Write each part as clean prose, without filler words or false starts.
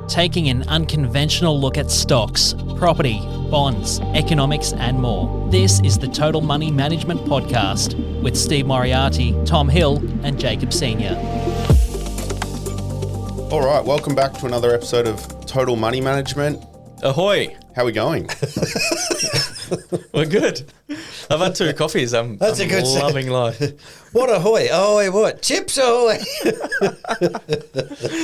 taking an unconventional look at stocks, property, bonds, economics, and more. This is the Total Money Management Podcast with Steve Moriarty, Tom Hill, and Jacob Senior. All right, welcome back to another episode of Total Money Management. Ahoy! How are we going? We're good. I've had 2 coffees. I'm a good loving life. What ahoy? Ahoy what? Chips ahoy!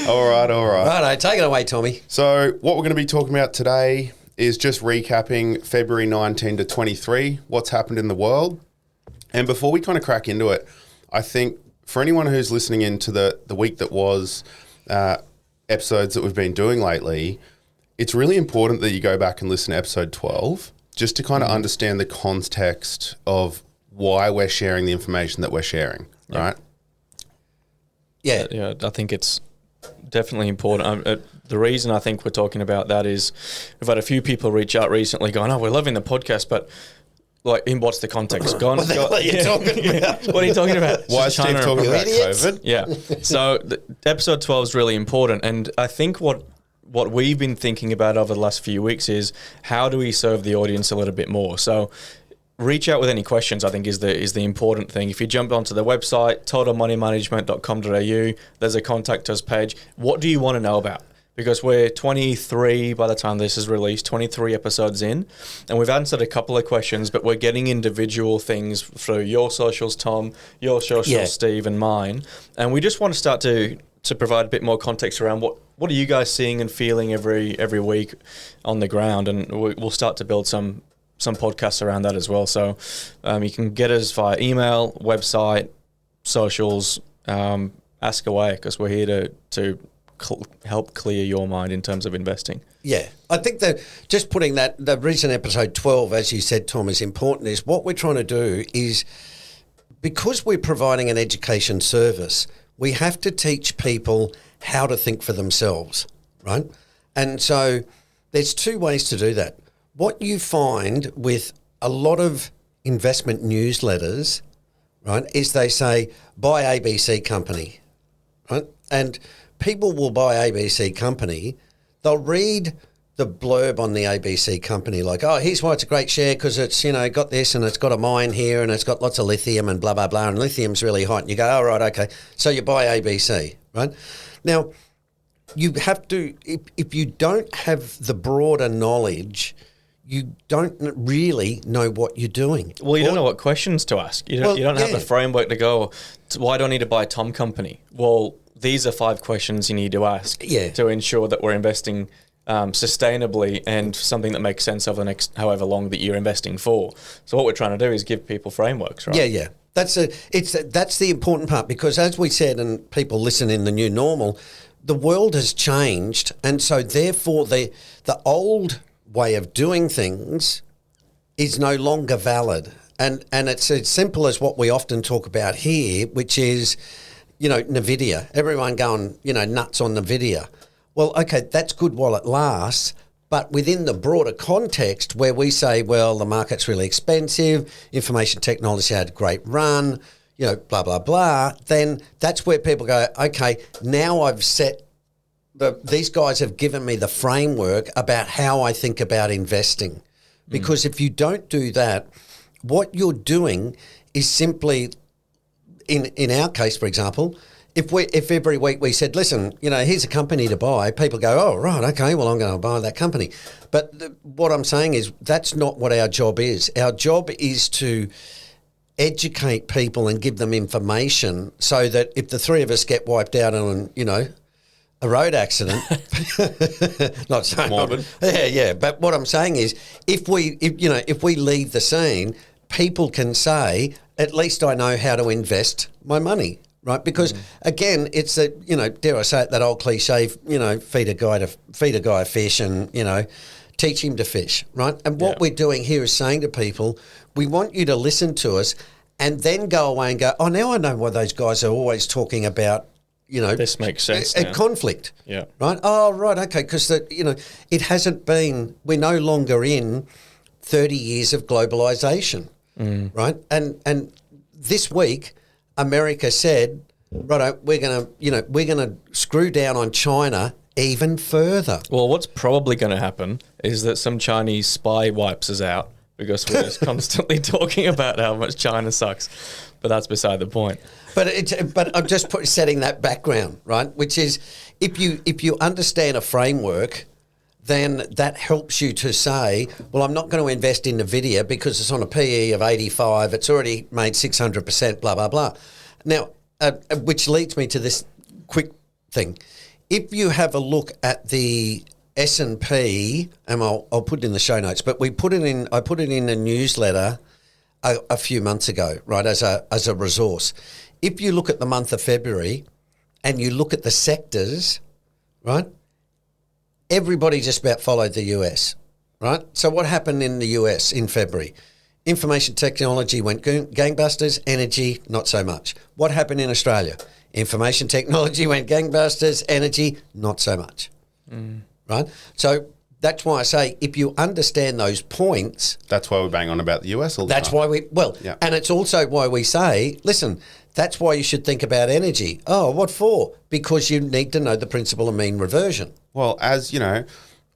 All right. Righto, take it away, Tommy. So what we're going to be talking about today is just recapping February 19 to 23, what's happened in the world. And before we kind of crack into it, I think for anyone who's listening into the week that was, episodes that we've been doing lately, it's really important that you go back and listen to episode 12 just to kind of understand the context of why we're sharing the information that we're sharing, right? Yeah. I think it's definitely important. The reason I think we're talking about that is we've had a few people reach out recently going, oh, we're loving the podcast, but like, in what's the context? What the hell are you talking about? What are you talking about? Why is Steve talking about COVID? Yeah. So episode 12 is really important. And I think what we've been thinking about over the last few weeks is how do we serve the audience a little bit more? So reach out with any questions, I think, is the important thing. If you jump onto the website, totalmoneymanagement.com.au, there's a contact us page. What do you want to know about? Because we're 23 by the time this is released, 23 episodes in, and we've answered a couple of questions, but we're getting individual things through your socials, Tom, your socials, Steve, and mine. And we just want to start to provide a bit more context around what are you guys seeing and feeling every week on the ground, and we'll start to build some podcasts around that as well. So you can get us via email, website, socials, ask away, because we're here to help clear your mind in terms of investing. Yeah, I think that just putting that, the reason episode 12, as you said, Tom, is important is what we're trying to do is, because we're providing an education service, we have to teach people how to think for themselves, right? And so there's 2 ways to do that. What you find with a lot of investment newsletters, right, is they say, buy ABC company, right? And people will buy ABC company. They'll read the blurb on the ABC company like, oh, here's why it's a great share because it's, got this and it's got a mine here and it's got lots of lithium and blah, blah, blah, and lithium's really hot. And you go, oh, right, okay. So you buy ABC, right? Now, you have to, if you don't have the broader knowledge, you don't really know what you're doing. Well, you don't know what questions to ask. You don't have the framework to go, why do I need to buy Tom company? Well, these are 5 questions you need to ask to ensure that we're investing sustainably and something that makes sense over the next however long that you're investing for. So what we're trying to do is give people frameworks, right? Yeah. That's the important part, because as we said, and people listen in the new normal, the world has changed, and so therefore the old way of doing things is no longer valid. And it's as simple as what we often talk about here, which is, NVIDIA. Everyone going, nuts on NVIDIA. Well, okay, that's good while it lasts, but within the broader context where we say, well, the market's really expensive, information technology had a great run, blah, blah, blah, then that's where people go, okay, now I've set these guys have given me the framework about how I think about investing. Because if you don't do that, what you're doing is simply, in our case, for example, if every week we said, listen, here's a company to buy, people go, oh, right, okay, well, I'm going to buy that company. But what I'm saying is that's not what our job is. Our job is to educate people and give them information so that if the 3 of us get wiped out on, a road accident, not so morbid. Yeah. But what I'm saying is, if we leave the scene, people can say, at least I know how to invest my money, right? Because again, it's dare I say it, that old cliche, feed a guy a fish and teach him to fish, right? And what we're doing here is saying to people, we want you to listen to us, and then go away and go, oh, now I know why those guys are always talking about. This makes sense. A conflict, right? Oh, right, okay, because it hasn't been. We're no longer in 30 years of globalization, right? And this week, America said, right, we're gonna screw down on China even further. Well, what's probably going to happen is that some Chinese spy wipes us out because we're just constantly talking about how much China sucks. But that's beside the point. But I'm just setting that background, right? Which is, if you understand a framework, then that helps you to say, well, I'm not going to invest in Nvidia because it's on a PE of 85. It's already made 600%, blah, blah, blah. Now, which leads me to this quick thing. If you have a look at the S&P, and I'll put it in the show notes, but I put it in a newsletter a few months ago, right, as a resource. If you look at the month of February and you look at the sectors, right, everybody just about followed the US, right? So what happened in the US in February? Information technology went gangbusters, energy not so much. What happened in Australia? Information technology went gangbusters, energy not so much, right? So that's why I say, if you understand those points... That's why we bang on about the US all the time. That's why and it's also why we say, listen, that's why you should think about energy. Oh, what for? Because you need to know the principle of mean reversion. Well, as you know,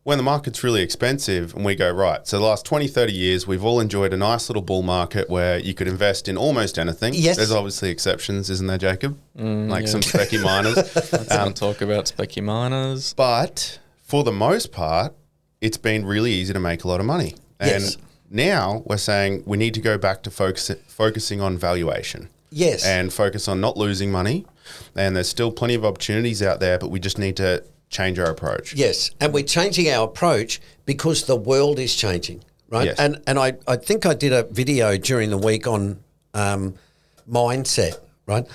when the market's really expensive and we go, right, so the last 20, 30 years, we've all enjoyed a nice little bull market where you could invest in almost anything. Yes. There's obviously exceptions, isn't there, Jacob? Some specky miners. Let's not talk about specky miners. But for the most part, it's been really easy to make a lot of money. And Yes. now we're saying we need to go back to focusing on valuation. Yes. And focus on not losing money. And there's still plenty of opportunities out there, but we just need to change our approach. Yes, and we're changing our approach because the world is changing, right? Yes. And I think I did a video during the week on mindset, right?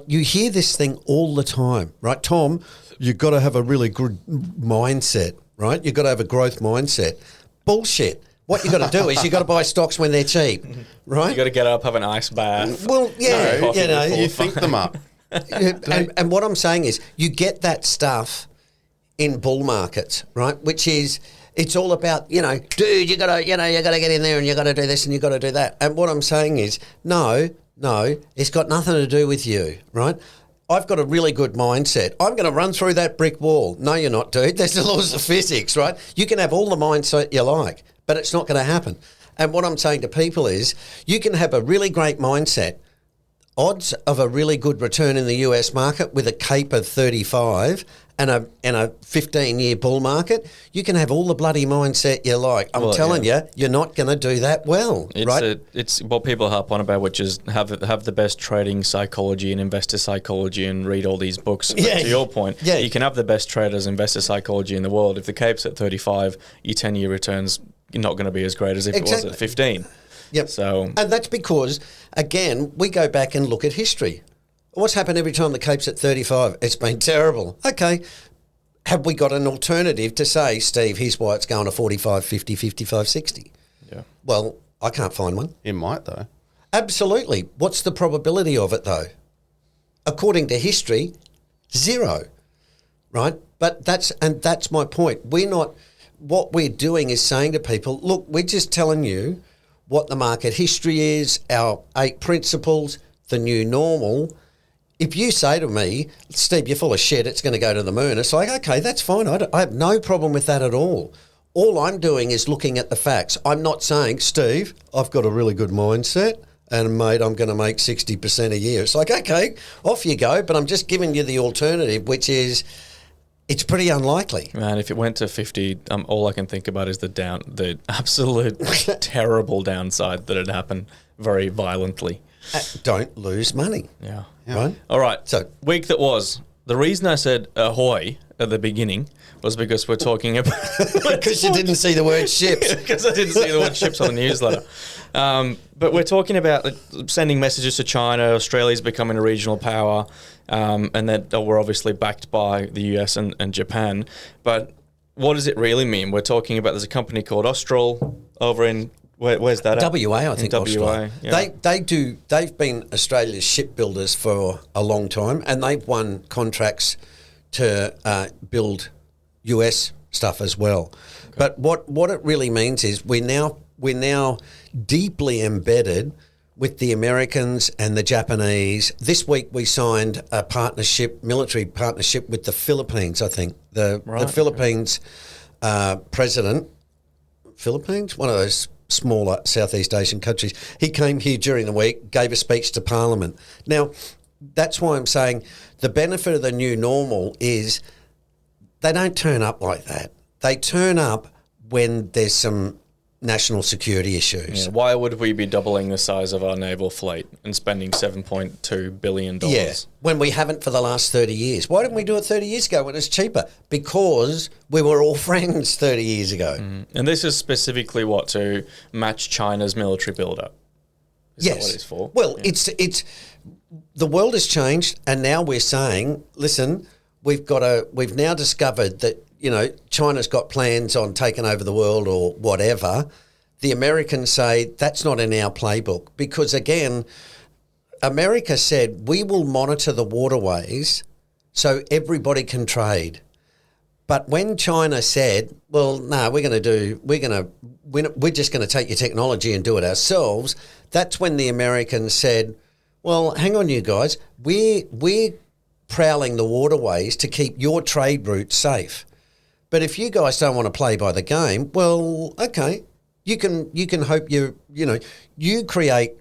You hear this thing all the time, right? Tom, you've got to have a really good mindset, right? You've got to have a growth mindset. Bullshit. What you got to do is you got to buy stocks when they're cheap, right? You got to get up, have an ice bath. Well, yeah, No, you know. you think them up. And what I'm saying is, you get that stuff in bull markets, right? Which is, it's all about, dude, you gotta get in there and you gotta do this and you gotta do that. And what I'm saying is, no, it's got nothing to do with you, right? I've got a really good mindset. I'm going to run through that brick wall. No, you're not, dude. There's the laws of physics, right? You can have all the mindset you like, but it's not going to happen. And what I'm saying to people is, you can have a really great mindset. Odds of a really good return in the US market with a CAPE of 35 and a 15-year bull market, you can have all the bloody mindset you like. I'm telling you, you're not going to do that well, right? It's what people harp on about, which is have the best trading psychology and investor psychology and read all these books. But to your point, you can have the best traders, investor psychology in the world. If the CAPE's at 35, your 10-year return's not going to be as great as if it was at 15. Yep. So, and that's because, again, we go back and look at history. What's happened every time the CAPE's at 35? It's been terrible. Okay. Have we got an alternative to say, Steve, here's why it's going to 45, 50, 55, 60? yeah. Well, I can't find one. It might, though. Absolutely. What's the probability of it, though? According to history, 0. Right? But that's my point. What we're doing is saying to people, look, we're just telling you what the market history is, our 8 principles, the new normal. If you say to me, Steve, you're full of shit, it's going to go to the moon, it's like, okay, that's fine. I have no problem with that at all. All I'm doing is looking at the facts. I'm not saying, Steve, I've got a really good mindset and, mate, I'm going to make 60% a year. It's like, okay, off you go. But I'm just giving you the alternative, which is, it's pretty unlikely. Man, if it went to 50, all I can think about is the absolute terrible downside that had happened very violently. Don't lose money. Yeah. Right? All right. So, week that was. The reason I said ahoy at the beginning was because we're talking about... Because you didn't see the word ships. Because I didn't see the word ships on the newsletter. But we're talking about sending messages to China. Australia's becoming a regional power. And that we're obviously backed by the US and Japan. But what does it really mean? We're talking about, there's a company called Austral over in... Where's that at? WA, I think. WA, yeah. They've been Australia's shipbuilders for a long time, and they've won contracts to build US stuff as well. Okay. But what it really means is we're now deeply embedded with the Americans and the Japanese. This week we signed a military partnership with the Philippines, I think. The Philippines president, Philippines, one of those smaller Southeast Asian countries, he came here during the week, gave a speech to Parliament. Now, that's why I'm saying the benefit of the new normal is they don't turn up like that. They turn up when there's some national security issues. Yeah, why would we be doubling the size of our naval fleet and spending $7.2 billion? Yeah, when we haven't for the last 30 years. Why didn't we do it 30 years ago when it's cheaper? Because we were all friends 30 years ago. And this is specifically to match China's military build-up? Is that what it's for? Well, it's the world has changed, and now we're saying, listen, we've now discovered that China's got plans on taking over the world or whatever. The Americans say that's not in our playbook because, again, America said we will monitor the waterways so everybody can trade. But when China said, well, no, we're just going to take your technology and do it ourselves, that's when the Americans said, well, hang on, you guys, we're prowling the waterways to keep your trade routes safe. But if you guys don't want to play by the game, well, okay, you can hope you create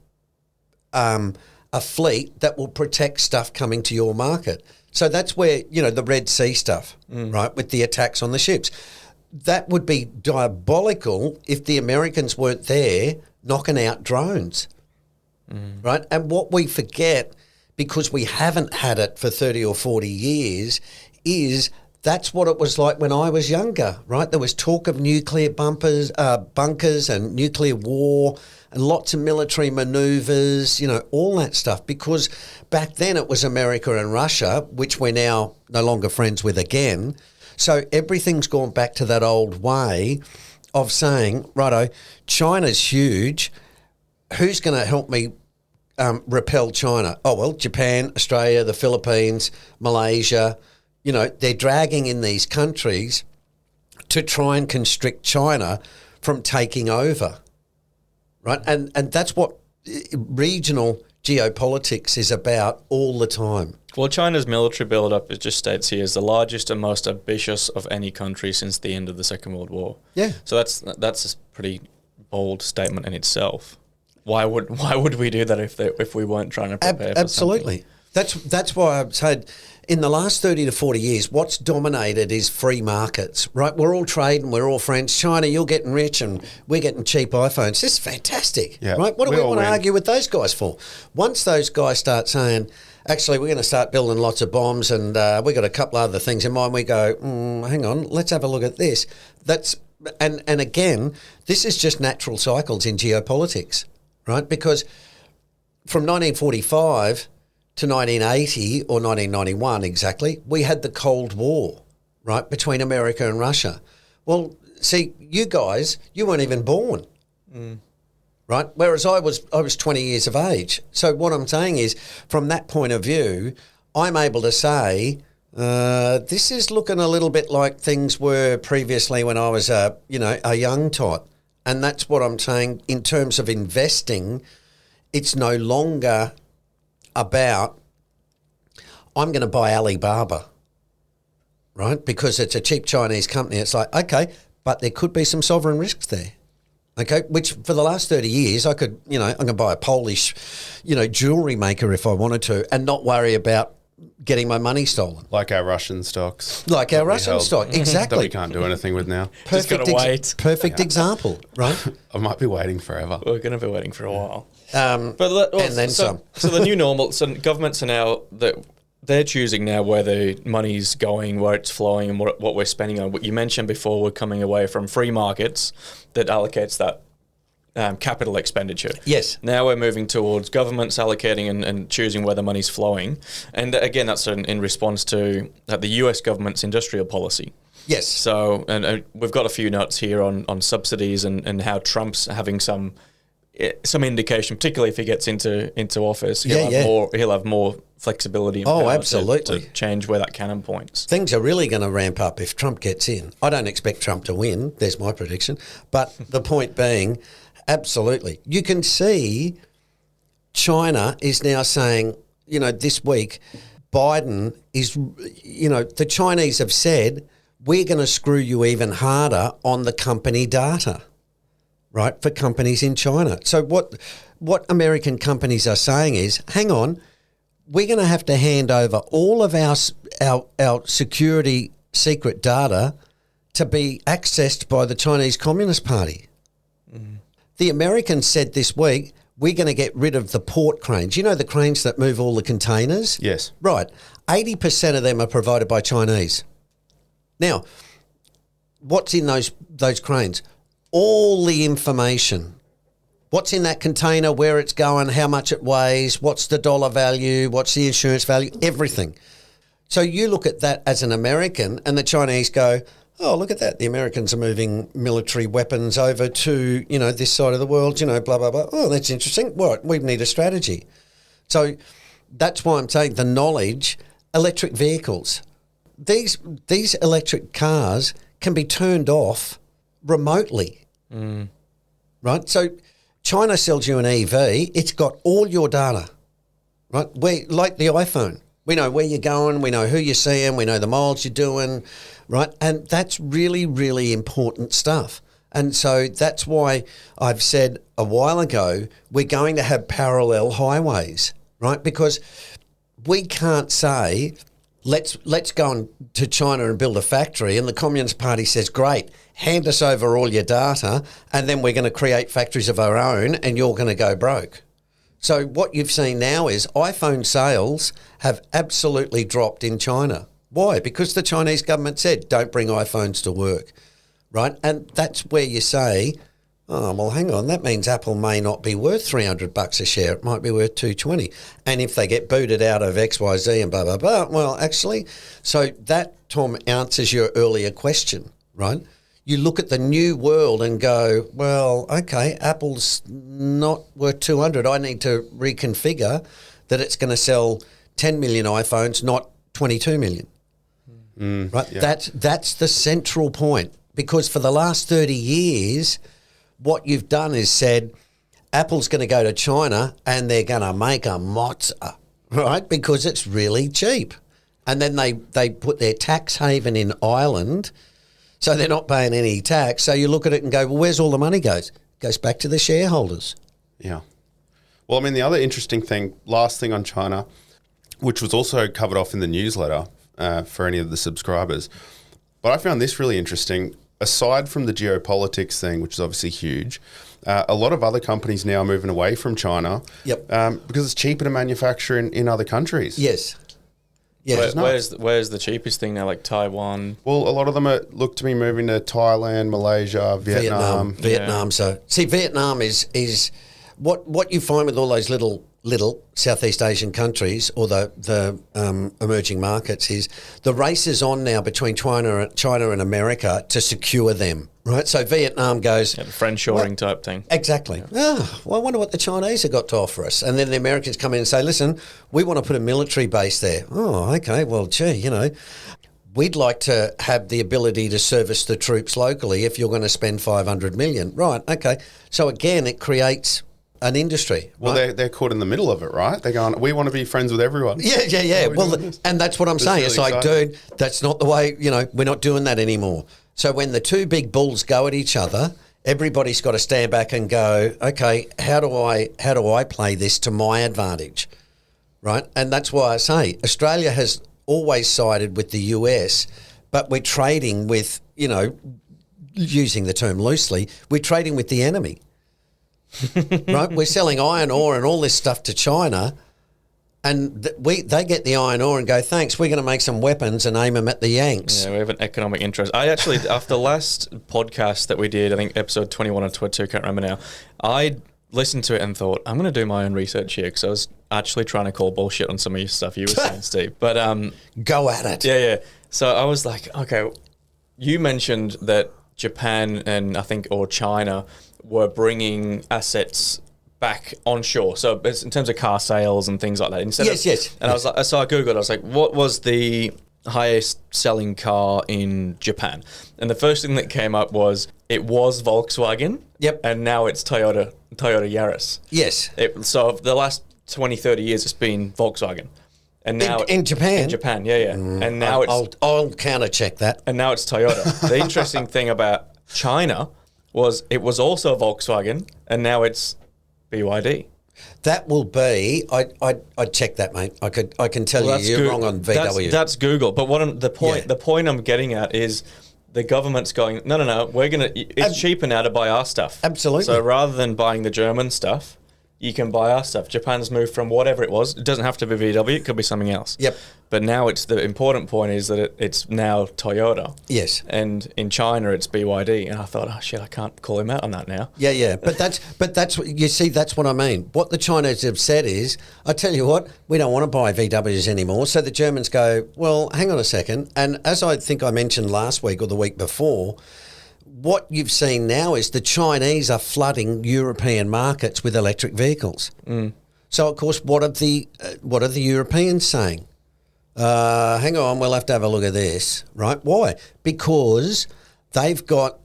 a fleet that will protect stuff coming to your market. So that's where, the Red Sea stuff, right, with the attacks on the ships. That would be diabolical if the Americans weren't there knocking out drones, right? And what we forget, because we haven't had it for 30 or 40 years, is that's what it was like when I was younger, right? There was talk of nuclear bunkers and nuclear war and lots of military manoeuvres, all that stuff, because back then it was America and Russia, which we're now no longer friends with again. So everything's gone back to that old way of saying, righto, China's huge. Who's going to help me repel China? Oh, well, Japan, Australia, the Philippines, Malaysia. They're dragging in these countries to try and constrict China from taking over, right? And that's what regional geopolitics is about all the time. Well, China's military build-up, it just states here, is the largest and most ambitious of any country since the end of the Second World War. Yeah. So that's a pretty bold statement in itself. Why would we do that if we weren't trying to prepare for absolutely. something? That's why I've said in the last 30 to 40 years, what's dominated is free markets, right? We're all trading, we're all friends. China, you're getting rich and we're getting cheap iPhones. This is fantastic, right? What do we want to argue with those guys for? Once those guys start saying, actually, we're going to start building lots of bombs and we've got a couple other things in mind, we go, hang on, let's have a look at this. And again, this is just natural cycles in geopolitics, right? Because from 1945 to 1980 or 1991 exactly, we had the Cold War, right, between America and Russia. Well, see, you guys, you weren't even born, right? Whereas I was 20 years of age. So what I'm saying is, from that point of view, I'm able to say, this is looking a little bit like things were previously when I was a young tot. And that's what I'm saying in terms of investing. It's no longer about, I'm going to buy Alibaba, right? Because it's a cheap Chinese company. It's like, okay, but there could be some sovereign risks there. Okay, which for the last 30 years, I could, I'm going to buy a Polish, jewelry maker if I wanted to and not worry about getting my money stolen. Like our Russian stocks. Like our Russian stock, exactly. That we can't do anything with now. Just got to wait. Perfect example, right? I might be waiting forever. We're going to be waiting for a while. And then some. So the new normal, so governments are now, they're choosing now where the money's going, where it's flowing and what we're spending on. What you mentioned before, we're coming away from free markets that allocates that capital expenditure. Yes. Now we're moving towards governments allocating and choosing where the money's flowing. And again, that's in response to the US government's industrial policy. Yes. So, and we've got a few notes here on subsidies and how Trump's having some indication, particularly if he gets into office, he'll have more flexibility and power absolutely. to change where that cannon points. Things are really going to ramp up if Trump gets in. I don't expect Trump to win. There's my prediction. But the point being, absolutely. You can see China is now saying, this week, Biden is, the Chinese have said, we're going to screw you even harder on the company data, right, for companies in China. So what American companies are saying is, hang on, we're going to have to hand over all of our security secret data to be accessed by the Chinese Communist Party. The Americans said this week, we're going to get rid of the port cranes. You know the cranes that move all the containers? Yes. Right. 80% of them are provided by Chinese. Now, what's in those cranes? All the information. What's in that container, where it's going, how much it weighs, what's the dollar value, what's the insurance value, everything. So you look at that as an American and the Chinese go, oh, look at that. The Americans are moving military weapons over to, this side of the world, blah, blah, blah. Oh, that's interesting. What? We need a strategy. So that's why I'm saying the knowledge, electric vehicles. These electric cars can be turned off remotely, right? So China sells you an EV. It's got all your data, right? Like the iPhone. We know where you're going. We know who you're seeing. We know the miles you're doing, right? And that's really, really important stuff. And so that's why I've said a while ago, we're going to have parallel highways, right? Because we can't say, let's go to China and build a factory, and the Communist Party says, great, hand us over all your data, and then we're going to create factories of our own, and you're going to go broke. So what you've seen now is iPhone sales have absolutely dropped in China. Why? Because the Chinese government said, don't bring iPhones to work, right? And that's where you say, oh, well, hang on, that means Apple may not be worth $300 a share. It might be worth $220. And if they get booted out of XYZ and blah, blah, blah, well, actually, so that, Tom, answers your earlier question, right? You look at the new world and go, well, okay, Apple's not worth 200. I need to reconfigure that it's going to sell 10 million iPhones, not 22 million. Right? Yeah. That's the central point, because for the last 30 years, what you've done is said, Apple's going to go to China and they're going to make a mozza, right? Because it's really cheap. And then they put their tax haven in Ireland, so they're not paying any tax. So you look at it and go, well, where's all the money goes? It goes back to the shareholders. Yeah. Well, I mean, the other interesting thing, last thing on China, which was also covered off in the newsletter for any of the subscribers, but I found this really interesting. Aside from the geopolitics thing, which is obviously huge, a lot of other companies now are moving away from China. Yep. Because it's cheaper to manufacture in other countries. Yes. Yeah, where's the cheapest thing now, like Taiwan? Well, a lot of them look to be moving to Thailand, Malaysia, Vietnam. Yeah. So, see, Vietnam is what you find with all those little Southeast Asian countries or the emerging markets is the race is on now between China and America to secure them, right? So Vietnam goes... Yeah, the friendshoring type thing. Exactly. Oh, well, I wonder what the Chinese have got to offer us. And then the Americans come in and say, listen, we want to put a military base there. Oh, okay, well, gee, we'd like to have the ability to service the troops locally if you're going to spend $500 million. Right, okay. So again, it creates an industry. Well, right? they're caught in the middle of it, right? They're going, we want to be friends with everyone. Yeah. Well, and that's what I'm saying. It's like, dude, that's not the way, we're not doing that anymore. So when the two big bulls go at each other, everybody's got to stand back and go, okay, how do I play this to my advantage? Right? And that's why I say Australia has always sided with the US, but we're trading with, using the term loosely, we're trading with the enemy. Right? We're selling iron ore and all this stuff to China, and they get the iron ore and go, thanks, we're going to make some weapons and aim them at the Yanks. Yeah, we have an economic interest. I actually, after the last podcast that we did, I think episode 21 or 22, can't remember now, I listened to it and thought, I'm going to do my own research here, because I was actually trying to call bullshit on some of your stuff you were saying, Steve. But go at it. Yeah. So I was like, okay, you mentioned that Japan and or China were bringing assets back onshore. So it's in terms of car sales and things like that. Yes. And I was like, so I Googled, I was like, what was the highest selling car in Japan? And the first thing that came up was it was Volkswagen. Yep. And now it's Toyota Yaris. Yes. So the last 20, 30 years, it's been Volkswagen. And now in Japan? In Japan, yeah. And now I'll counter check that. And now it's Toyota. The interesting thing about China was it was also Volkswagen, and now it's BYD. That will be. I'd check that, mate. I can tell you're wrong on VW. That's Google. But the point I'm getting at is the government's going, no. It's cheaper now to buy our stuff. Absolutely. So rather than buying the German stuff, you can buy our stuff. Japan's moved from whatever it was. It doesn't have to be VW. It could be something else. Yep. But now the important point is that it's now Toyota. Yes. And in China it's BYD. And I thought, oh shit, I can't call him out on that now. Yeah. But that's what you see. That's what I mean. What the Chinese have said is, I tell you what, we don't want to buy VWs anymore. So the Germans go, well, hang on a second. And as I think I mentioned last week or the week before, what you've seen now is the Chinese are flooding European markets with electric vehicles. So of course, what are the Europeans saying? Hang on, we'll have to have a look at this, right? Why? Because they've got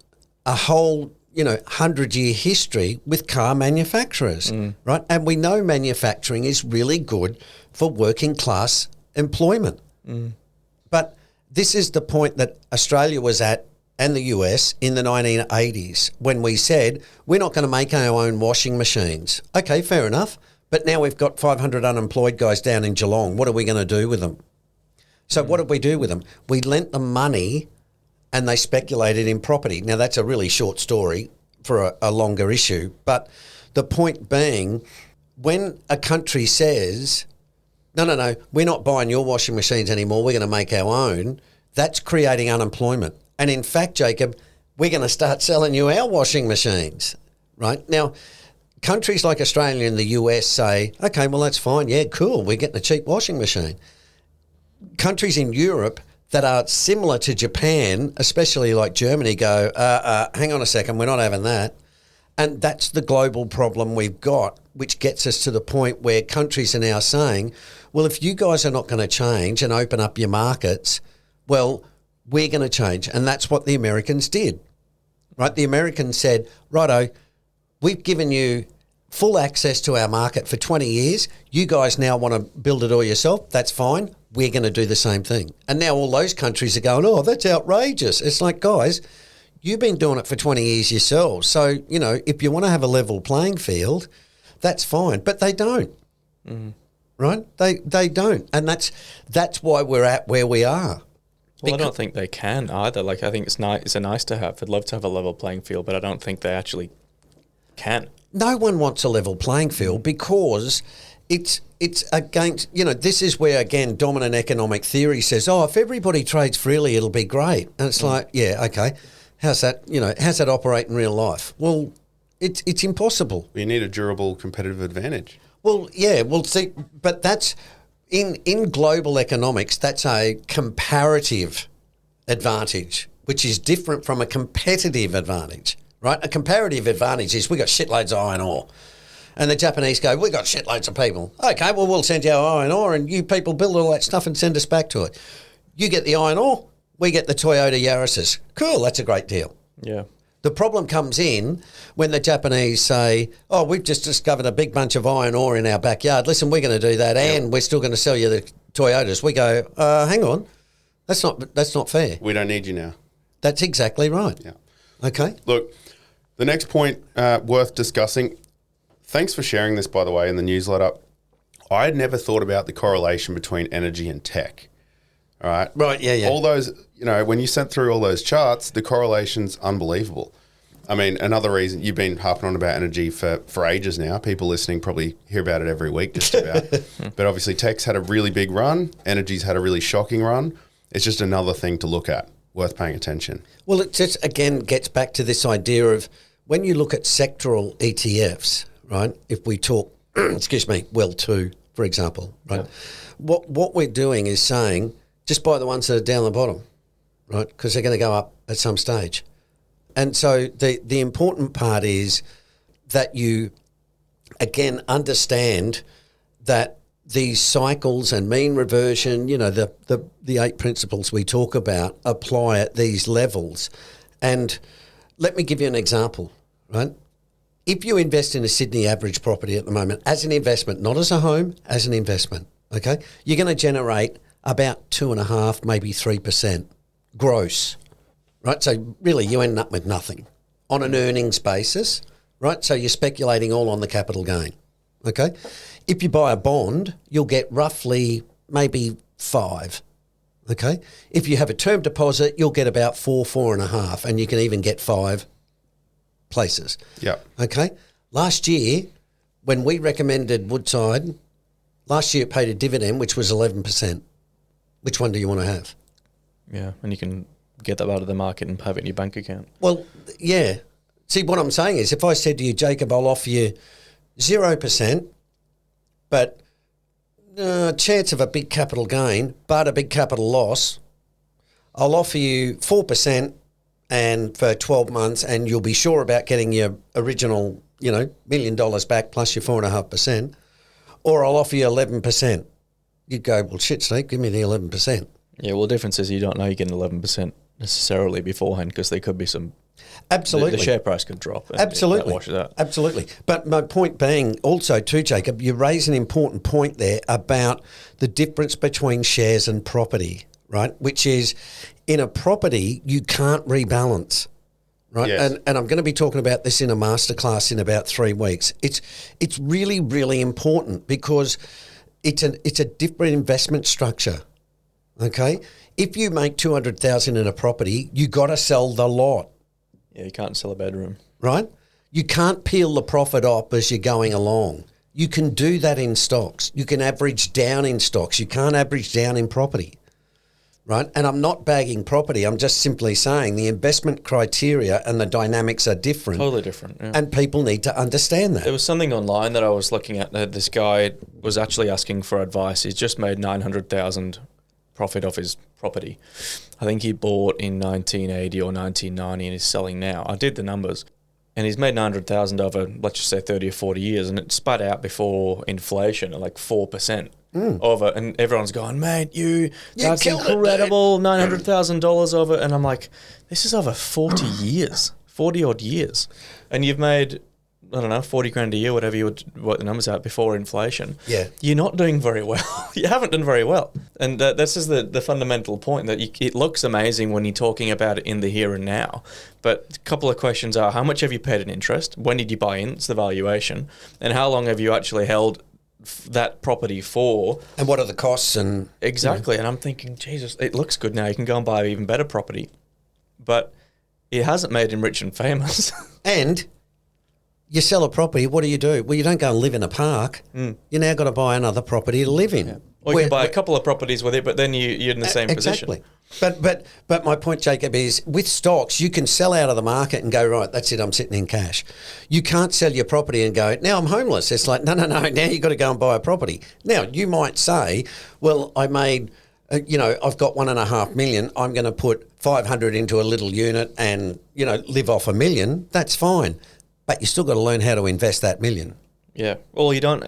a whole 100-year history with car manufacturers, right? And we know manufacturing is really good for working class employment. But this is the point that Australia was at, and the US in the 1980s, when we said, we're not going to make our own washing machines. Okay, fair enough. But now we've got 500 unemployed guys down in Geelong. What are we going to do with them? So what did we do with them? We lent them money and they speculated in property. Now, that's a really short story for a longer issue. But the point being, when a country says, no, we're not buying your washing machines anymore, we're going to make our own, that's creating unemployment. And in fact, Jacob, we're going to start selling you our washing machines, right? Now, countries like Australia and the US say, okay, well, that's fine. Yeah, cool. We're getting a cheap washing machine. Countries in Europe that are similar to Japan, especially like Germany, go, hang on a second, we're not having that. And that's the global problem we've got, which gets us to the point where countries are now saying, well, if you guys are not going to change and open up your markets, well, we're going to change. And that's what the Americans did, right? The Americans said, righto, we've given you full access to our market for 20 years. You guys now want to build it all yourself. That's fine. We're going to do the same thing. And now all those countries are going, oh, that's outrageous. It's like, guys, you've been doing it for 20 years yourselves. So, if you want to have a level playing field, that's fine. But they don't, right? They don't. And that's why we're at where we are. Well, I don't think they can either. Like, I think it's a nice to have. I'd love to have a level playing field, but I don't think they actually can. No one wants a level playing field because it's against, this is where, again, dominant economic theory says, oh, if everybody trades freely, it'll be great. And it's like, yeah, okay. How's that operate in real life? Well, it's impossible. You need a durable competitive advantage. Well, yeah, see, but that's... In global economics, that's a comparative advantage, which is different from a competitive advantage, right? A comparative advantage is we got shitloads of iron ore. And the Japanese go, we got shitloads of people. Okay, well, we'll send you our iron ore and you people build all that stuff and send us back to it. You get the iron ore, we get the Toyota Yaris's. Cool, that's a great deal. Yeah. The problem comes in when the Japanese say, oh, we've just discovered a big bunch of iron ore in our backyard. Listen, we're going to do that and we're still going to sell you the Toyotas. We go, hang on, that's not fair. We don't need you now. That's exactly right. Yeah. Okay. Look, the next point worth discussing, thanks for sharing this, by the way, in the newsletter. I had never thought about the correlation between energy and tech. All right. Right. Yeah. All those, when you sent through all those charts, the correlation's unbelievable. I mean, another reason you've been harping on about energy for ages now. People listening probably hear about it every week, just about. But obviously, tech's had a really big run. Energy's had a really shocking run. It's just another thing to look at, worth paying attention. Well, it just again gets back to this idea of when you look at sectoral ETFs, right? If we talk, Well2, for example, right? Yeah. What we're doing is saying, just buy the ones that are down the bottom, right? Because they're going to go up at some stage. And so the important part is that you, again, understand that these cycles and mean reversion, the 8 principles we talk about apply at these levels. And let me give you an example, right? if you invest in a Sydney average property at the moment as an investment, not as a home, as an investment, okay, you're going to generate about 2.5%, maybe 3% gross, right? So really you end up with nothing on an earnings basis, right? So you're speculating all on the capital gain, okay? If you buy a bond, you'll get roughly maybe 5%. Okay. If you have a term deposit, you'll get about 4.5, and you can even get 5 places. Yeah. Okay. Last year, when we recommended Woodside, last year it paid a dividend which was 11%. Which one do you want to have? Yeah, and you can get that out of the market and have it in your bank account. Well, yeah. See, what I'm saying is, if I said to you, Jacob, I'll offer you 0%, but chance of a big capital gain, but a big capital loss, I'll offer you 4% and for 12 months, and you'll be sure about getting your original, $1 million back plus your 4.5%, or I'll offer you 11%. You'd go, well, shit, Steve, give me the 11%. Yeah, well, the difference is you don't know you're getting 11% necessarily beforehand, because there could be some... Absolutely. The share price could drop. And Absolutely. That washes out. Absolutely. But my point being also too, Jacob, you raise an important point there about the difference between shares and property, right? Which is, in a property, you can't rebalance, right? Yes. And I'm going to be talking about this in a masterclass in about 3 weeks. It's really, really important because it's a different investment structure, okay? If you make $200,000 in a property, you got to sell the lot. Yeah, you can't sell a bedroom. Right? You can't peel the profit up as you're going along. You can do that in stocks. You can average down in stocks. You can't average down in property. Right? And I'm not bagging property. I'm just simply saying the investment criteria and the dynamics are different. Totally different. Yeah. And people need to understand that. There was something online that I was looking at that this guy was actually asking for advice. He's just made $900,000 profit off his property. I think he bought in 1980 or 1990 and is selling now. I did the numbers, and he's made $900,000 over, let's just say, 30 or 40 years, and it spat out before inflation at like 4% over, and everyone's going, mate, that's incredible, $900,000 over, and I'm like, this is over 40 years, 40 odd years, and you've made, I don't know, 40 grand a year, whatever you would work the numbers out before inflation. Yeah. You're not doing very well. You haven't done very well. And this is the fundamental point, that it looks amazing when you're talking about it in the here and now. But a couple of questions are, how much have you paid in interest? When did you buy in? It's the valuation. And how long have you actually held that property for? And what are the costs? And exactly. And I'm thinking, Jesus, it looks good now. You can go and buy even better property. But it hasn't made him rich and famous. And you sell a property, what do? Well, you don't go and live in a park. You now got to buy another property to live in. Yeah. Or you can buy a couple of properties with it, but then you're in the same exactly. position. But my point, Jacob, is with stocks, you can sell out of the market and go, right, that's it, I'm sitting in cash. You can't sell your property and go, now I'm homeless. It's like, no, now you've got to go and buy a property. Now, you might say, well, I made... I've got $1.5 million. I'm going to put 500 into a little unit and, live off $1 million. That's fine. But you still got to learn how to invest that $1 million. Yeah. Well, you don't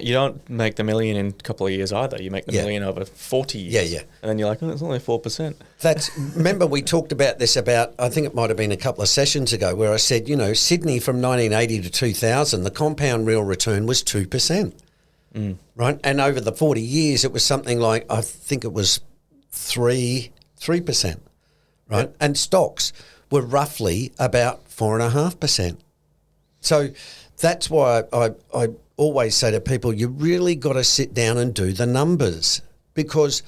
make the $1 million in a couple of years either. You make the $1 million over 40 years. Yeah. And then you're like, it's only 4%. Remember we talked about this I think it might have been a couple of sessions ago, where I said, Sydney from 1980 to 2000, the compound real return was 2%. Right? And over the 40 years, it was something like, I think it was 3%. Right? Yep. And stocks were roughly about 4.5%. So that's why I always say to people, you really got to sit down and do the numbers, because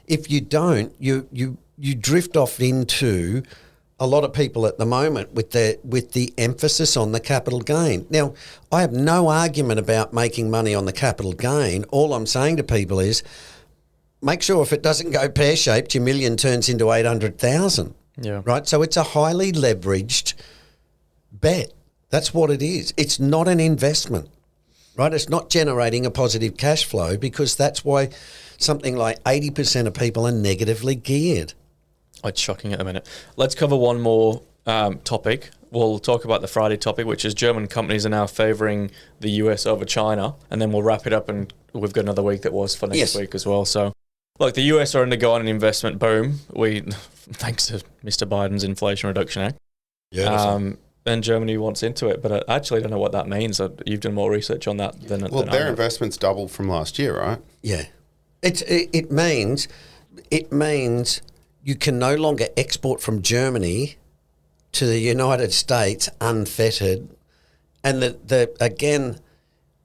if you don't, you drift off into a lot of people at the moment with the emphasis on the capital gain. Now, I have no argument about making money on the capital gain. All I'm saying to people is, make sure if it doesn't go pear-shaped, your $1 million turns into 800,000. Yeah. Right? So it's a highly leveraged bet. That's what it is. It's not an investment, right? It's not generating a positive cash flow, because that's why something like 80% of people are negatively geared. It's shocking at the minute. Let's cover one more topic. We'll talk about the Friday topic, which is German companies are now favouring the US over China, and then we'll wrap it up, and we've got another week that was for next week as well. So, look, the US are undergoing an investment boom. Thanks to Mr. Biden's Inflation Reduction Act. Yeah. and Germany wants into it, but I actually don't know what that means. You've done more research on that than Well, than I their have. investments doubled from last year, right? Yeah, it means you can no longer export from Germany to the United States unfettered, and again,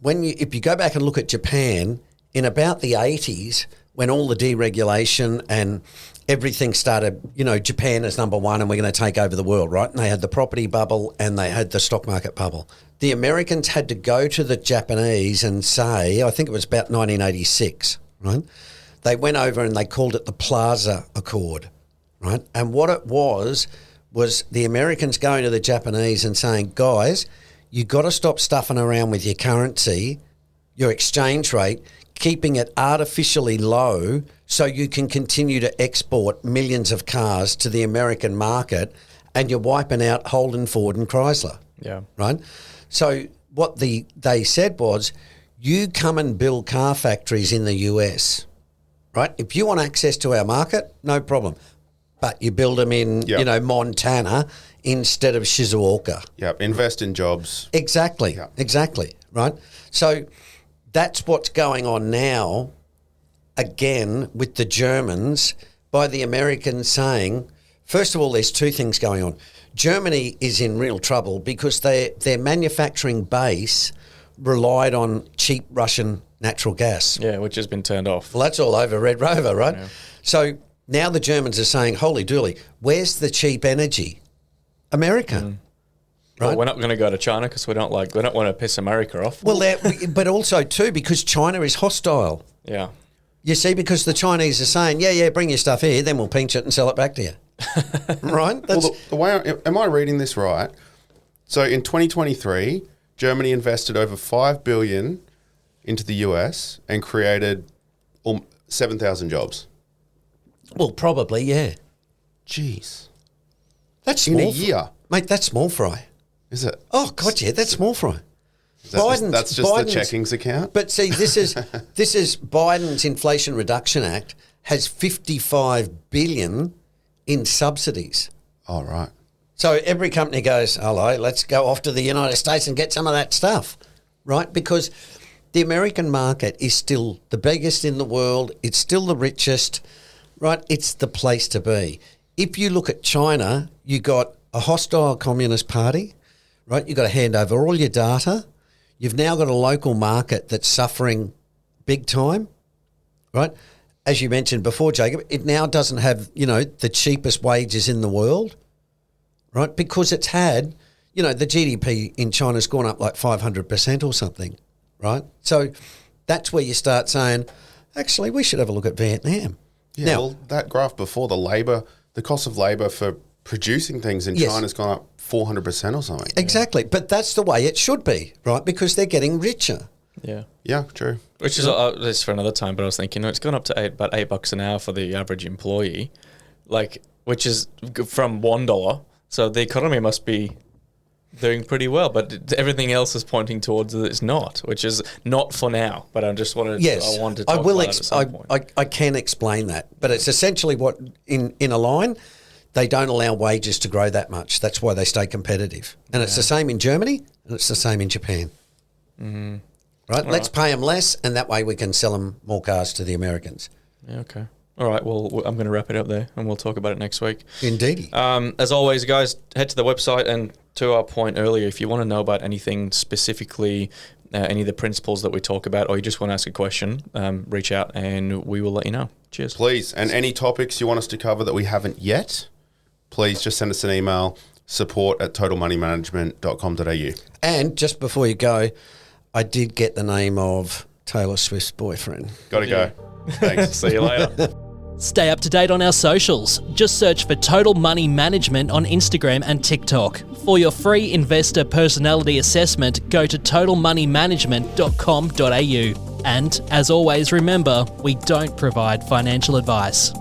if you go back and look at Japan in about the 80s, when all the deregulation and everything started, Japan is number one and we're going to take over the world, right? And they had the property bubble and they had the stock market bubble. The Americans had to go to the Japanese and say, I think it was about 1986, right? They went over and they called it the Plaza Accord, right? And what it was the Americans going to the Japanese and saying, guys, you got to stop stuffing around with your currency, your exchange rate, keeping it artificially low so you can continue to export millions of cars to the American market, and you're wiping out Holden, Ford and Chrysler. Yeah. Right? So what they said was, you come and build car factories in the US, right? If you want access to our market, no problem. But you build them in, Montana instead of Shizuoka. Yep. Invest in jobs. Exactly. Yep. Exactly. Right? So that's what's going on now, again, with the Germans, by the Americans saying, first of all, there's two things going on. Germany is in real trouble because their manufacturing base relied on cheap Russian natural gas. Yeah, which has been turned off. Well, that's all over Red Rover, right? Yeah. So now the Germans are saying, holy dooly, where's the cheap energy? America. Well, Right. we're not going to go to China because we don't want to piss America off. Well, but also too because China is hostile. Yeah. You see, because the Chinese are saying, yeah, bring your stuff here, then we'll pinch it and sell it back to you. Right? Well, the way am I reading this right? So in 2023, Germany invested over $5 billion into the US and created 7,000 jobs. Well, probably, yeah. Jeez. That's In a small year. Mate, that's small fry. Is it? Oh, God, yeah, that's small fry. That's just the checkings account? But see, this is Biden's Inflation Reduction Act has $55 billion in subsidies. Oh, right. So every company goes, hello, let's go off to the United States and get some of that stuff, right? Because the American market is still the biggest in the world. It's still the richest, right? It's the place to be. If you look at China, you got a hostile communist party, right? You've got to hand over all your data. You've now got a local market that's suffering big time, right? As you mentioned before, Jacob, it now doesn't have, the cheapest wages in the world, right? Because it's had, the GDP in China's gone up like 500% or something, right? So that's where you start saying, actually, we should have a look at Vietnam. Yeah, Now, well, that graph before, the cost of labour for producing things in Yes. China's gone up 400% or something. exactly. But that's the way it should be, right? Because they're getting richer. Yeah. Yeah, true. Which is this for another time, but I was thinking, it's gone up to about $8 an hour for the average employee, which is from $1. So the economy must be doing pretty well, but everything else is pointing towards that it's not, which is not for now. But I just wanted, Yes, I wanted to I talk will. about it at some point. I can explain that, but it's essentially what in a line. They don't allow wages to grow that much. That's why they stay competitive. And it's the same in Germany and it's the same in Japan. Mm-hmm. Right? Let's pay them less and that way we can sell them more cars to the Americans. Yeah, okay. All right, well, I'm going to wrap it up there and we'll talk about it next week. Indeed. As always, guys, head to the website, and to our point earlier, if you want to know about anything specifically, any of the principles that we talk about, or you just want to ask a question, reach out and we will let you know. Cheers. Please. And any topics you want us to cover that we haven't yet, please just send us an email, support@totalmoneymanagement.com.au. And just before you go, I did get the name of Taylor Swift's boyfriend. Got to go. Thanks. See you later. Stay up to date on our socials. Just search for Total Money Management on Instagram and TikTok. For your free investor personality assessment, go to totalmoneymanagement.com.au. And as always, remember, we don't provide financial advice.